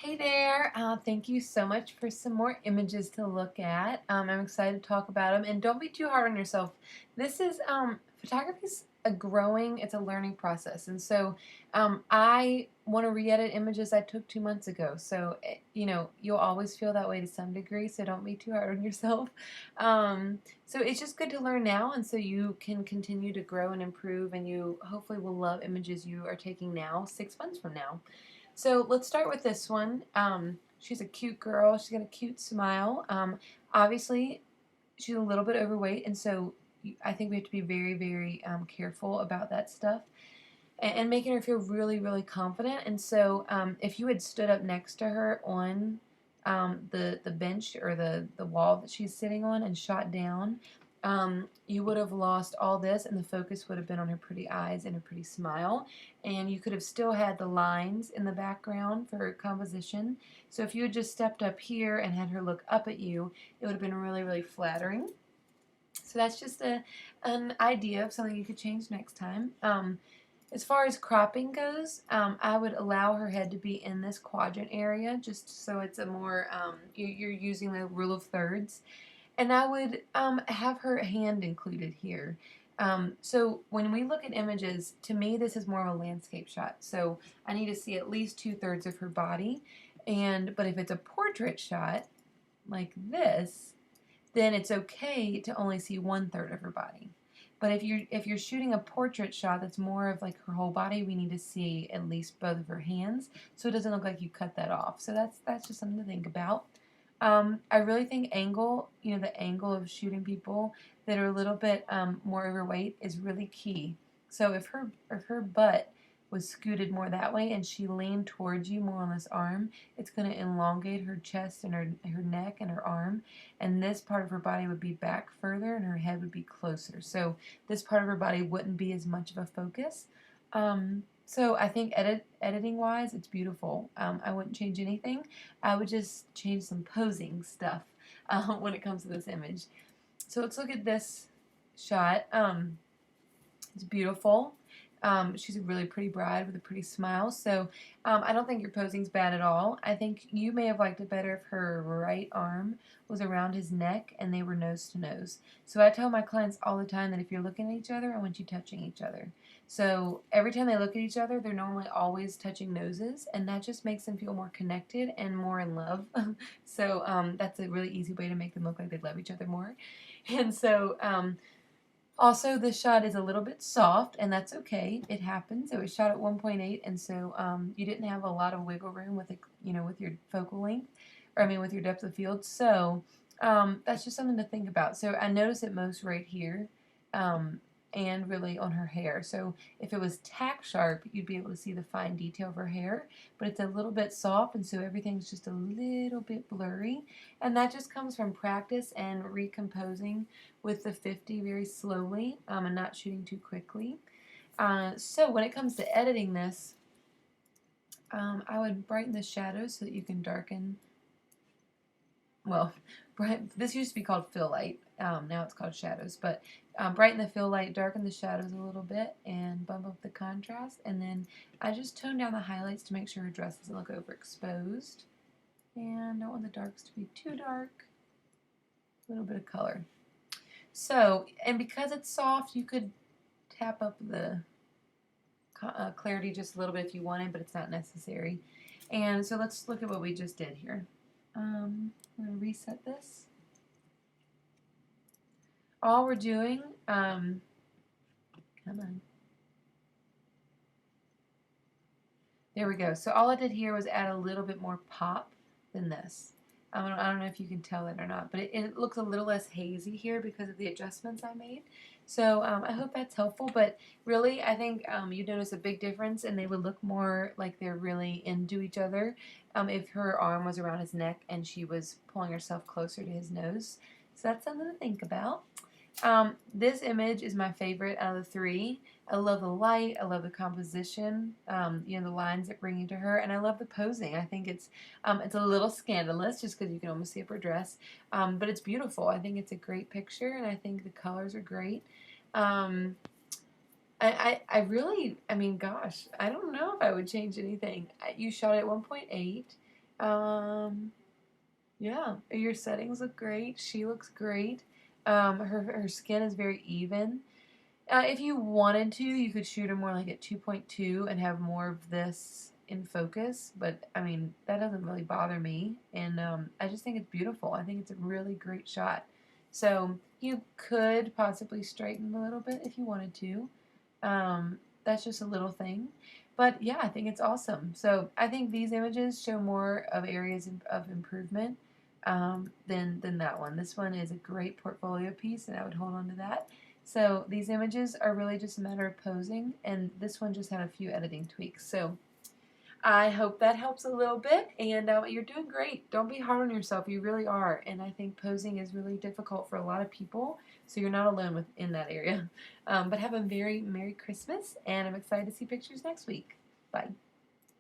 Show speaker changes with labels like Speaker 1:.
Speaker 1: Hey there, thank you so much for some more images to look at. I'm excited to talk about them, and don't be too hard on yourself. This is, photography's it's a learning process, and so I want to re-edit images I took 2 months ago, so, you'll always feel that way to some degree, so don't be too hard on yourself. So it's just good to learn now, and so you can continue to grow and improve, and you hopefully will love images you are taking now, 6 months from now. So let's start with this one. She's a cute girl. She's got a cute smile. Obviously, she's a little bit overweight, and so I think we have to be very, very careful about that stuff and making her feel really, really confident. And so, if you had stood up next to her on the bench or the wall that she's sitting on and shot down, you would have lost all this, and the focus would have been on her pretty eyes and her pretty smile, and you could have still had the lines in the background for her composition. So if you had just stepped up here and had her look up at you, it would have been really, really flattering. So that's just an idea of something you could change next time. As far as cropping goes, I would allow her head to be in this quadrant area, just so it's a more, you're using the rule of thirds. And I would have her hand included here. So when we look at images, to me this is more of a landscape shot. So I need to see at least 2/3 of her body. But if it's a portrait shot like this, then it's okay to only see 1/3 of her body. But if you're shooting a portrait shot that's more of like her whole body, we need to see at least both of her hands, so it doesn't look like you cut that off. So that's just something to think about. I really think the angle of shooting people that are a little bit more overweight is really key. So if her butt was scooted more that way and she leaned towards you more on this arm, it's going to elongate her chest and her neck and her arm, and this part of her body would be back further and her head would be closer. So this part of her body wouldn't be as much of a focus. So I think editing wise, it's beautiful. I wouldn't change anything. I would just change some posing stuff when it comes to this image. So let's look at this shot. It's beautiful. She's a really pretty bride with a pretty smile. So I don't think your posing's bad at all. I think you may have liked it better if her right arm was around his neck and they were nose to nose. So I tell my clients all the time that if you're looking at each other, I want you touching each other. So every time they look at each other, they're normally always touching noses, and that just makes them feel more connected and more in love. So that's a really easy way to make them look like they love each other more. And so also, this shot is a little bit soft, and that's okay. It happens. It was shot at 1.8, and so you didn't have a lot of wiggle room with your focal length, or I mean, with your depth of field. So that's just something to think about. So I notice it most right here, and really on her hair. So if it was tack sharp, you'd be able to see the fine detail of her hair, but it's a little bit soft, and so everything's just a little bit blurry, and that just comes from practice and recomposing with the 50 very slowly, and not shooting too quickly. So when it comes to editing this, I would brighten the shadows so that you can darken. Well, this used to be called fill light. Now it's called shadows. But brighten the fill light, darken the shadows a little bit, and bump up the contrast. And then I just tone down the highlights to make sure her dress doesn't look overexposed. And don't want the darks to be too dark. A little bit of color. So, and because it's soft, you could tap up the clarity just a little bit if you wanted, but it's not necessary. And so let's look at what we just did here. I'm going to reset this. All we're doing, come on. There we go. So all I did here was add a little bit more pop than this. I don't know if you can tell it or not, but it looks a little less hazy here because of the adjustments I made. So I hope that's helpful, but really I think you'd notice a big difference, and they would look more like they're really into each other if her arm was around his neck and she was pulling herself closer to his nose. So that's something to think about. This image is my favorite out of the three. I love the light, I love the composition, the lines that bring you to her, and I love the posing. I think it's a little scandalous just because you can almost see up her dress, but it's beautiful. I think it's a great picture, and I think the colors are great. Um, I really, I mean, gosh, I don't know if I would change anything. You shot it at 1.8. Yeah, your settings look great. She looks great. Her skin is very even. If you wanted to, you could shoot her more like at 2.2 and have more of this in focus. But I mean, that doesn't really bother me, and I just think it's beautiful. I think it's a really great shot. So you could possibly straighten a little bit if you wanted to. That's just a little thing. But yeah, I think it's awesome. So I think these images show more of areas of improvement than that one. This one is a great portfolio piece, and I would hold on to that. So these images are really just a matter of posing, and this one just had a few editing tweaks. So I hope that helps a little bit, and you're doing great. Don't be hard on yourself. You really are, and I think posing is really difficult for a lot of people, so you're not alone in that area. But have a very Merry Christmas, and I'm excited to see pictures next week. Bye.